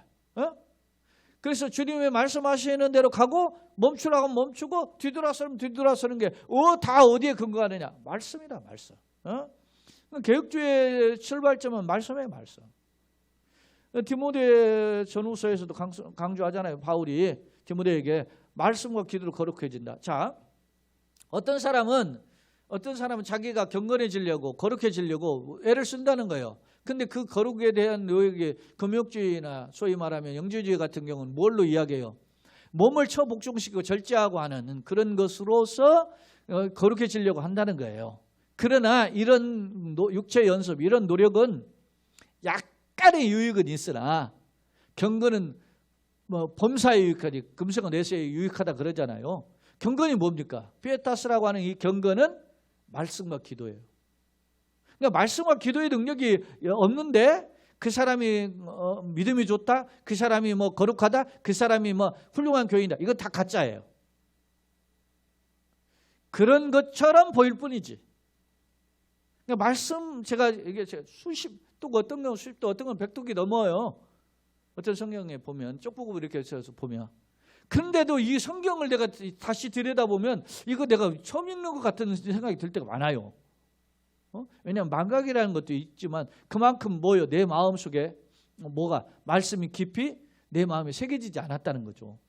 그래서 주님의 말씀하시는 대로 가고 멈추라고 멈추고 뒤돌아서면 뒤돌아서는 게 다 어디에 근거하느냐? 말씀이다, 말씀. 개혁주의 출발점은 말씀이에요, 말씀. 디모데 전후서에서도 강조하잖아요. 바울이 디모데에게 말씀과 기도로 거룩해진다. 자, 어떤 사람은 자기가 경건해지려고 거룩해지려고 애를 쓴다는 거예요. 근데 그 거룩에 대한 노력이 금욕주의나 소위 말하면 영주주의 같은 경우는 뭘로 이야기해요? 몸을 처복종시키고 절제하고 하는 그런 것으로서 거룩해지려고 한다는 거예요. 그러나 이런 육체 연습, 이런 노력은 약간의 유익은 있으나 경건은 범사에 유익하지 금생은 내세에 유익하다 그러잖아요. 경건이 뭡니까? 피에타스라고 하는 이 경건은 말씀과 기도예요. 그러니까 말씀과 기도의 능력이 없는데 그 사람이 믿음이 좋다, 그 사람이 거룩하다, 그 사람이 훌륭한 교인이다, 이거 다 가짜예요. 그런 것처럼 보일 뿐이지. 그러니까 말씀 제가 이게 수십 또 어떤 경우 수십 도 어떤 건 100독이 넘어요. 어떤 성경에 보면 쪽보고 이렇게 해서 보면. 그런데도 이 성경을 내가 다시 들여다보면 이거 내가 처음 읽는 것 같은 생각이 들 때가 많아요. 왜냐하면 망각이라는 것도 있지만 그만큼 뭐요? 내 마음속에 뭐가 말씀이 깊이 내 마음에 새겨지지 않았다는 거죠.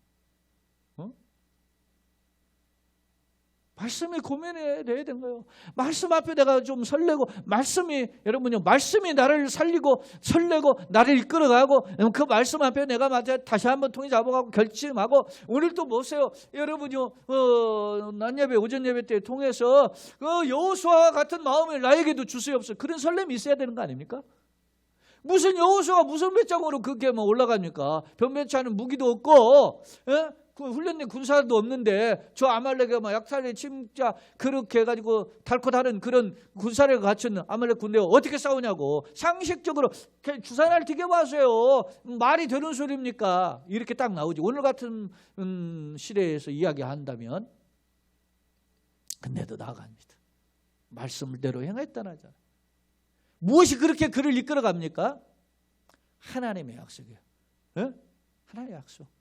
말씀이 고민해야 되는 거예요. 말씀 앞에 내가 좀 설레고, 여러분요, 말씀이 나를 살리고 설레고 나를 이끌어가고, 그 말씀 앞에 내가 다시 한번 통이 잡아가고 결심하고. 오늘 또 보세요, 여러분요, 낮 예배 오전 예배 때 통해서 여호수아와 같은 마음을 나에게도 주시옵소서, 그런 설렘이 있어야 되는 거 아닙니까? 무슨 여호수아가 무슨 배짱으로 그렇게 올라갑니까? 변변치 않은 무기도 없고, 그 훈련된 군사도 없는데 저 아말렉의 약탈의 침자 그렇게 해가지고 달코다른 그런 군사를 갖춘 아말렉 군대가 어떻게 싸우냐고. 상식적으로 주사날 튀겨봐세요. 말이 되는 소리입니까? 이렇게 딱 나오지. 오늘 같은 시대에서 이야기한다면. 근데도 나아갑니다. 말씀대로 행했다는 하잖아요. 무엇이 그렇게 그를 이끌어갑니까? 하나님의 약속이에요. 하나님의 약속.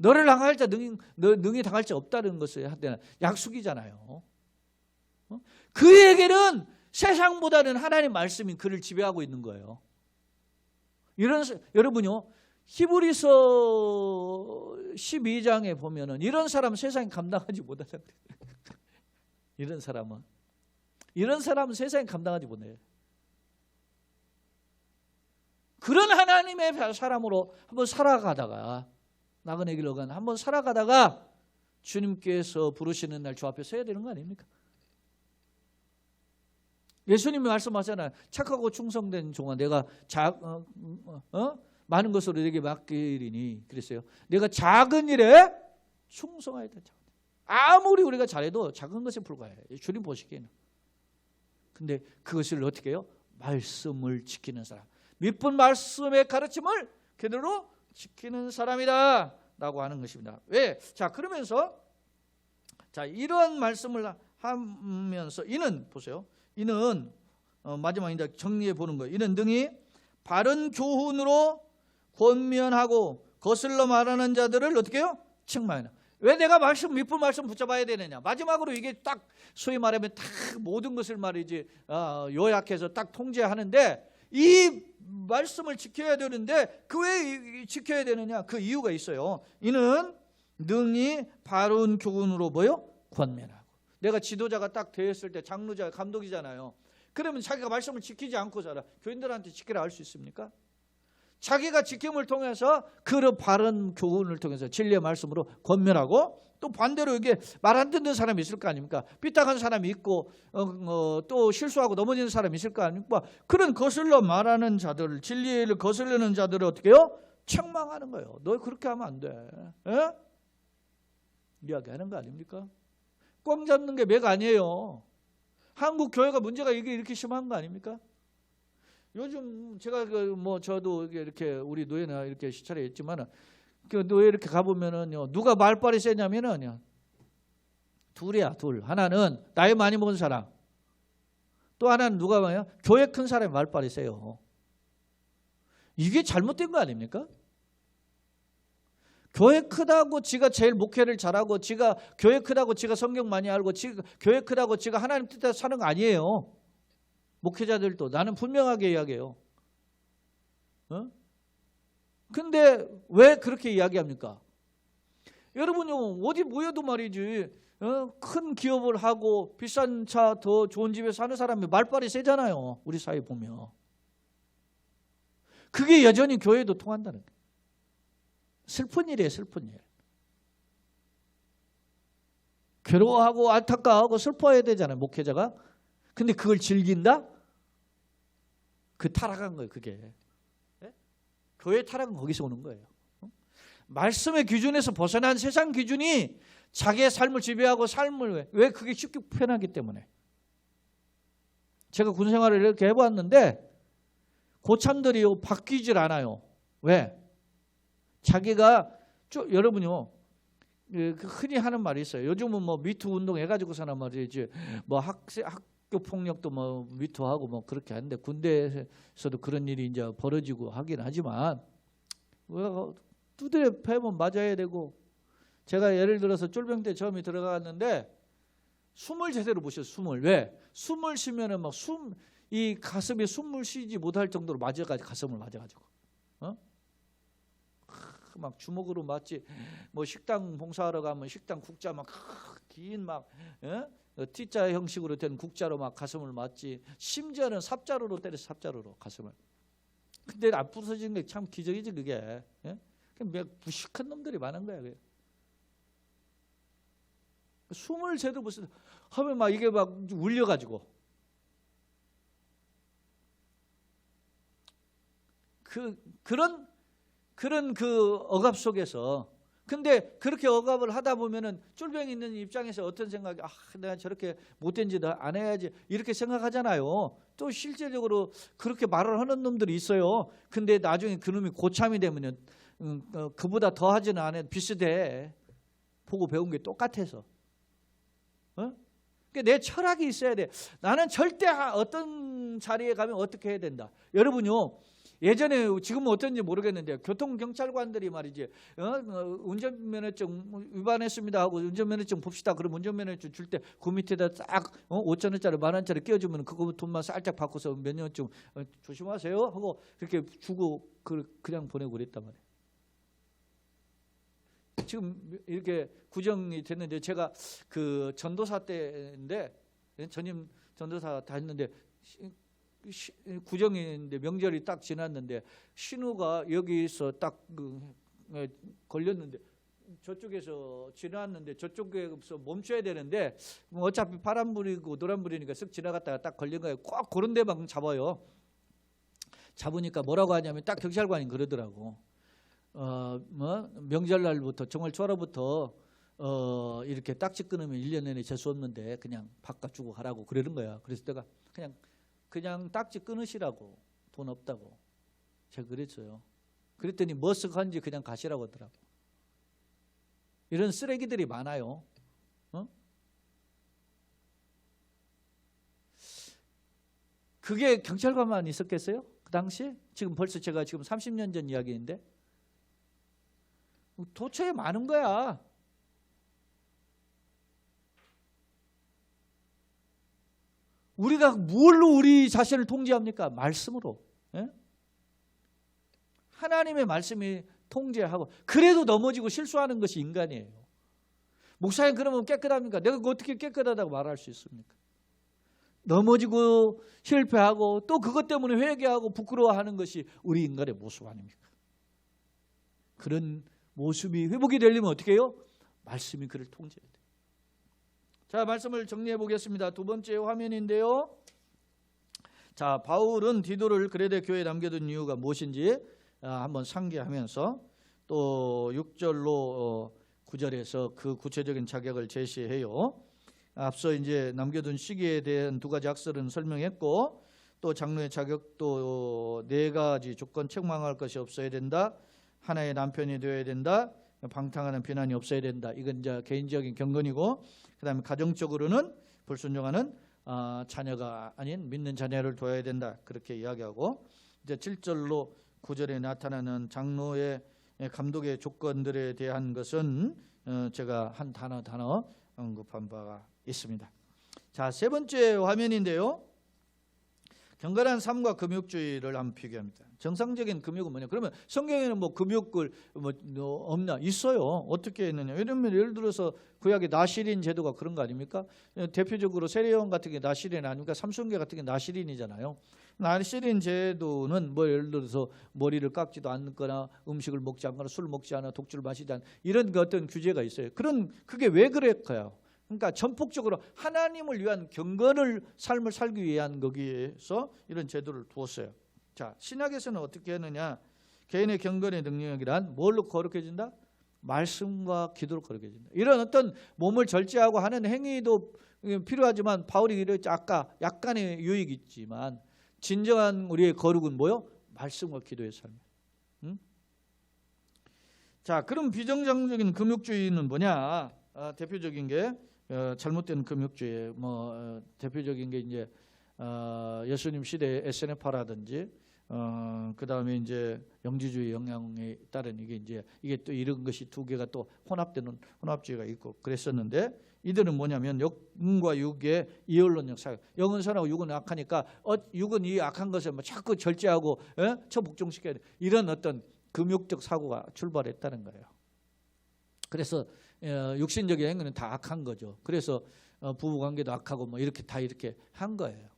너를 당할 자 능히 당할 자 없다는 것을 한때는 약속이잖아요. 그에게는 세상보다는 하나님 말씀이 그를 지배하고 있는 거예요. 여러분요, 히브리서 12장에 보면은 이런 사람은 세상이 감당하지 못하잖아요. 이런 사람은 세상이 감당하지 못해요. 그런 하나님의 사람으로 한번 살아가다가 나그네 길로 한번 살아가다가 주님께서 부르시는 날 주 앞에 서야 되는 거 아닙니까? 예수님이 말씀하잖아요. 착하고 충성된 종아, 내가 많은 것으로 내게 맡기리니 그랬어요. 내가 작은 일에 충성하여야 된다. 아무리 우리가 잘해도 작은 것에 불과해요. 주님 보시기에는. 근데 그것을 어떻게 해요? 말씀을 지키는 사람. 믿은 말씀의 가르침을 그대로 지키는 사람이다 라고 하는 것입니다. 왜? 자, 그러면서 이러한 말씀을 하면서 이는 보세요. 이는 마지막 이제 정리해 보는 거예요. 이는 능히 바른 교훈으로 권면하고 거슬러 말하는 자들을 어떻게 해요? 책망하라. 왜 내가 밑분 말씀 붙잡아야 되느냐? 마지막으로 이게 딱 소위 말하면 딱 모든 것을 말이지 요약해서 딱 통제하는데 이 말씀을 지켜야 되는데 그 왜 지켜야 되느냐? 그 이유가 있어요. 이는 능히 바른 교훈으로 뭐요? 권면하고. 내가 지도자가 딱 되었을 때 장로자 감독이잖아요. 그러면 자기가 말씀을 지키지 않고 살아. 교인들한테 지키라 할 수 있습니까? 자기가 지킴을 통해서 그 바른 교훈을 통해서 진리의 말씀으로 권면하고 또 반대로 이게 말 안 듣는 사람이 있을 거 아닙니까? 삐딱한 사람이 있고 또 실수하고 넘어지는 사람이 있을 거 아닙니까? 그런 거슬러 말하는 자들, 진리를 거슬리는 자들을 어떻게 해요? 책망하는 거예요. 너 그렇게 하면 안 돼. 에? 이야기하는 거 아닙니까? 꽝 잡는 게 매가 아니에요. 한국 교회가 문제가 이게 이렇게 심한 거 아닙니까? 요즘 제가 저도 이렇게 우리 노예나 이렇게 시찰에 있지만은 그 노예 이렇게 가보면은요, 누가 말빨이 세냐면은요, 둘이야, 둘. 하나는 나이 많이 먹은 사람, 또 하나는 누가 봐요? 교회 큰 사람이 말빨이 세요. 이게 잘못된 거 아닙니까? 교회 크다고 지가 제일 목회를 잘하고, 지가 교회 크다고 지가 성경 많이 알고, 교회 크다고 지가 하나님 뜻대로 사는 거 아니에요. 목회자들도 나는 분명하게 이야기해요. 근데 왜 그렇게 이야기합니까? 여러분요, 어디 모여도 말이지, 큰 기업을 하고 비싼 차 더 좋은 집에 사는 사람이 말빨이 세잖아요. 우리 사회 보면. 그게 여전히 교회도 통한다는 거예요. 슬픈 일이에요, 슬픈 일. 괴로워하고 안타까워하고 슬퍼해야 되잖아요, 목회자가. 근데 그걸 즐긴다? 그 타락한 거예요, 그게. 네? 교회 타락은 거기서 오는 거예요. 말씀의 기준에서 벗어난 세상 기준이 자기의 삶을 지배하고 삶을 왜 그게 쉽게 편하기 때문에. 제가 군 생활을 이렇게 해봤는데 고참들이요 바뀌질 않아요. 왜? 자기가 여러분요 흔히 하는 말이 있어요. 요즘은 뭐 미투 운동 해가지고서나 말이지 뭐 학교 폭력도 뭐 미투하고 뭐 그렇게 하는데 군대에서도 그런 일이 이제 벌어지고 하긴 하지만 두드려 패면 맞아야 되고. 제가 예를 들어서 쫄병 때 처음에 들어갔는데 숨을 제대로 못 쉬어요. 숨을. 왜? 숨을 쉬면은 막 이 가슴에 숨을 쉬지 못할 정도로 맞아가지고 가슴을 맞아가지고 막 주먹으로 맞지. 뭐 식당 봉사하러 가면 식당 국자 막 긴 막 T자 형식으로 된 국자로 막 가슴을 맞지. 심지어는 삽자루로 때려서 삽자루로 가슴을. 근데 안 부서지는 게 참 기적이지 그게. 무식한 놈들이 많은 거야. 그게. 숨을 제대로 못 쉬 하면 막 이게 막 울려가지고. 그런 그 억압 속에서. 근데 그렇게 억압을 하다 보면은 쫄병이 있는 입장에서 어떤 생각이, 내가 저렇게 못된 짓 안 해야지 이렇게 생각하잖아요. 또 실제적으로 그렇게 말을 하는 놈들이 있어요. 근데 나중에 그놈이 고참이 되면은 그보다 더 하지는 않아도 비슷해. 보고 배운 게 똑같아서. 그러니까 내 철학이 있어야 돼. 나는 절대 어떤 자리에 가면 어떻게 해야 된다. 여러분요, 예전에 지금은 어떤지 모르겠는데 교통경찰관들이 말이지 운전면허증 위반했습니다 하고 운전면허증 봅시다. 그럼 운전면허증 줄 때 그 밑에다 딱 5,000원짜리 10,000원짜리 끼워주면 그거 돈만 살짝 바꿔서 몇 년쯤 조심하세요 하고 그렇게 주고 그냥 보내고 그랬단 말이에요. 지금 이렇게 구정이 됐는데 제가 그 전도사 때인데 전임 전도사 다 했는데 구정인데 명절이 딱 지났는데 신호가 여기서 딱 걸렸는데 저쪽에서 지나왔는데 저쪽에서 멈춰야 되는데 어차피 파란불이고 노란불이니까 쓱 지나갔다가 딱 걸린 거예요. 꼭 그런 데만 잡아요. 잡으니까 뭐라고 하냐면 딱 경찰관이 그러더라고. 명절날부터 정월 초하루부터 이렇게 딱지 끊으면 1년 내내 재수 없는데 그냥 바깥 주고 가라고 그러는 거야. 그래서 내가 그냥 딱지 끊으시라고. 돈 없다고. 제가 그랬어요. 그랬더니 머쓱한지 그냥 가시라고 하더라고. 이런 쓰레기들이 많아요. 그게 경찰관만 있었겠어요? 그 당시 지금 벌써 제가 지금 30년 전 이야기인데 도처에 많은 거야. 우리가 뭘로 우리 자신을 통제합니까? 말씀으로. 예? 하나님의 말씀이 통제하고, 그래도 넘어지고 실수하는 것이 인간이에요. 목사님 그러면 깨끗합니까? 내가 어떻게 깨끗하다고 말할 수 있습니까? 넘어지고 실패하고 또 그것 때문에 회개하고 부끄러워하는 것이 우리 인간의 모습 아닙니까? 그런 모습이 회복이 되려면 어떻게 해요? 말씀이 그를 통제해야 돼요. 자, 말씀을 정리해 보겠습니다. 두 번째 화면인데요. 자, 바울은 디도를 그레데 교회에 남겨둔 이유가 무엇인지 한번 상기하면서 또 6절로 9절에서 그 구체적인 자격을 제시해요. 앞서 이제 남겨둔 시기에 대한 두 가지 학설은 설명했고, 또 장로의 자격도 네 가지 조건: 책망할 것이 없어야 된다, 하나의 남편이 되어야 된다, 방탕하는 비난이 없어야 된다. 이건 이제 개인적인 경건이고, 그다음에 가정적으로는 불순종하는 자녀가 아닌 믿는 자녀를 둬야 된다. 그렇게 이야기하고, 이제 7절로 9절에 나타나는 장로의 감독의 조건들에 대한 것은 제가 한 단어 언급한 바가 있습니다. 자, 세 번째 화면인데요. 경건한 삶과 금욕주의를 한번 비교합니다. 정상적인 금욕은 뭐냐? 그러면 성경에는 뭐 금욕을 없나? 있어요. 어떻게 했느냐? 예를 들어서 구약의 나시린 제도가 그런 거 아닙니까? 대표적으로 세례요한 같은 게 나시린 아닙니까? 삼순계 같은 게 나시린이잖아요. 나시린 제도는 뭐 예를 들어서 머리를 깎지도 않거나 음식을 먹지 않거나 술을 먹지 않아 독주를 마시지 않아 이런 어떤 규제가 있어요. 그게 왜 그럴까요? 그러니까 전폭적으로 하나님을 위한 경건을 삶을 살기 위한 거기에서 이런 제도를 두었어요. 자, 신약에서는 어떻게 했느냐? 개인의 경건의 능력이란 뭘로 거룩해진다? 말씀과 기도로 거룩해진다. 이런 어떤 몸을 절제하고 하는 행위도 필요하지만 바울이 이랬죠. 아까 약간의 유익이 있지만 진정한 우리의 거룩은 뭐요? 말씀과 기도의 삶이에요. 자, 그럼 비정상적인 금욕주의는 뭐냐? 대표적인 게 잘못된 금욕주의, 대표적인 게 이제 예수님 시대의 SNF라든지 그 다음에 이제 영지주의 영향에 따른 이게 또 이런 것이 두 개가 또 혼합되는 혼합주의가 있고 그랬었는데, 이들은 뭐냐면 영과 육의 이언론적 사격. 영은 선하고 육은 악하니까 육은 이 악한 것을 자꾸 절제하고 처복종시켜야 돼. 이런 어떤 금욕적 사고가 출발했다는 거예요. 그래서 육신적인 행위는 다 악한 거죠. 그래서 부부관계도 악하고 뭐 이렇게 다 이렇게 한 거예요.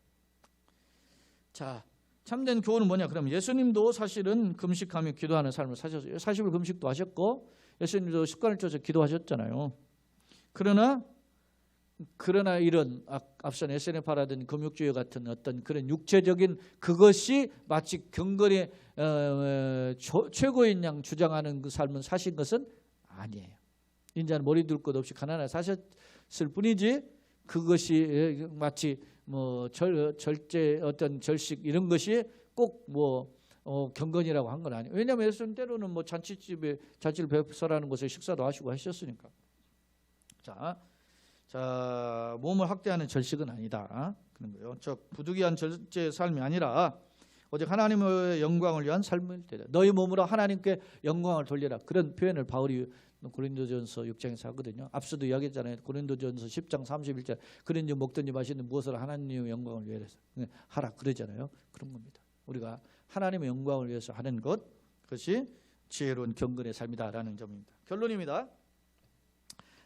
자, 참된 교훈은 뭐냐? 그럼 예수님도 사실은 금식하며 기도하는 삶을 사셨어요. 40일 금식도 하셨고 예수님도 습관을 쪄서 기도하셨잖아요. 그러나 이런 앞선 SNF라든 금욕주의 같은 어떤 그런 육체적인 그것이 마치 경건의 최고인 양 주장하는 그 삶을 사신 것은 아니에요. 인자는 머리 둘 것 없이 가난하게 사셨을 뿐이지 그것이 마치 절제 어떤 절식 이런 것이 꼭 경건이라고 한 건 아니에요. 왜냐하면 예수님 때로는 잔치집에 잔치를 베풀라는 곳에 식사도 하시고 하셨으니까. 자, 몸을 학대하는 절식은 아니다. 그런 거예요. 부득이한 절제 삶이 아니라 오직 하나님의 영광을 위한 삶을 되라. 너희 몸으로 하나님께 영광을 돌려라. 그런 표현을 바울이 고린도전서 6장에서 하거든요. 앞서도 이야기했잖아요. 고린도전서 10장 31절 그런지 먹든지 마시든 무엇을 하나님의 영광을 위해서 하라 그러잖아요. 그런 겁니다. 우리가 하나님의 영광을 위해서 하는 것, 그것이 지혜로운 경건의 삶이다라는 점입니다. 결론입니다.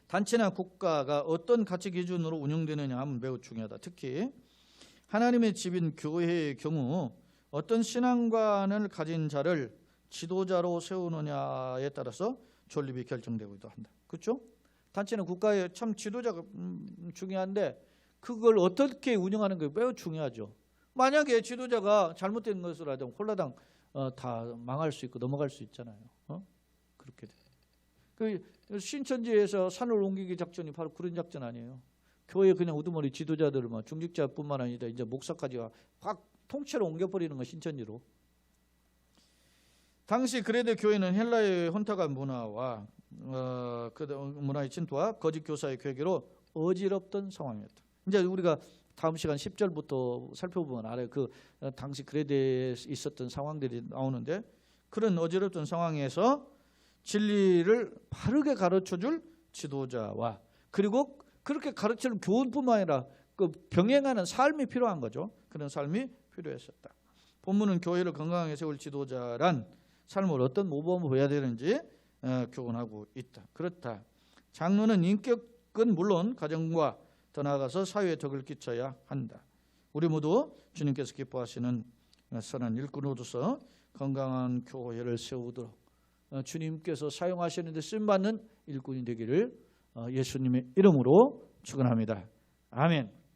단체나 국가가 어떤 가치 기준으로 운영되느냐 하면 매우 중요하다. 특히 하나님의 집인 교회의 경우 어떤 신앙관을 가진 자를 지도자로 세우느냐에 따라서 존립이 결정되기도 한다. 그렇죠? 단체는 국가의 참 지도자가 중요한데 그걸 어떻게 운영하는 게 매우 중요하죠. 만약에 지도자가 잘못된 것을 하든 홀라당 다 망할 수 있고 넘어갈 수 있잖아요. 그렇게 돼. 그 신천지에서 산을 옮기기 작전이 바로 그런 작전 아니에요. 교회 그냥 우두머리 지도자들을 중직자뿐만 아니라 이제 목사까지 확 통째로 옮겨버리는 거 신천지로. 당시 그레데 교회는 헬라의 혼탁한 문화와 그 문화의 침투와 거짓 교사의 괴계로 어지럽던 상황이었다. 이제 우리가 다음 시간 10절부터 살펴보면 알아요. 그 당시 그레데에 있었던 상황들이 나오는데 그런 어지럽던 상황에서 진리를 바르게 가르쳐줄 지도자와 그리고 그렇게 가르치는 교훈뿐만 아니라 그 병행하는 삶이 필요한 거죠. 그런 삶이 필요했었다. 본문은 교회를 건강하게 세울 지도자란 삶을 어떤 모범을 보여야 되는지 교훈하고 있다. 그렇다. 장로는 인격은 물론 가정과 더 나아가서 사회에 덕을 끼쳐야 한다. 우리 모두 주님께서 기뻐하시는 선한 일꾼으로서 건강한 교회를 세우도록 주님께서 사용하시는 데 쓰임받는 일꾼이 되기를 예수님의 이름으로 축원합니다. 아멘.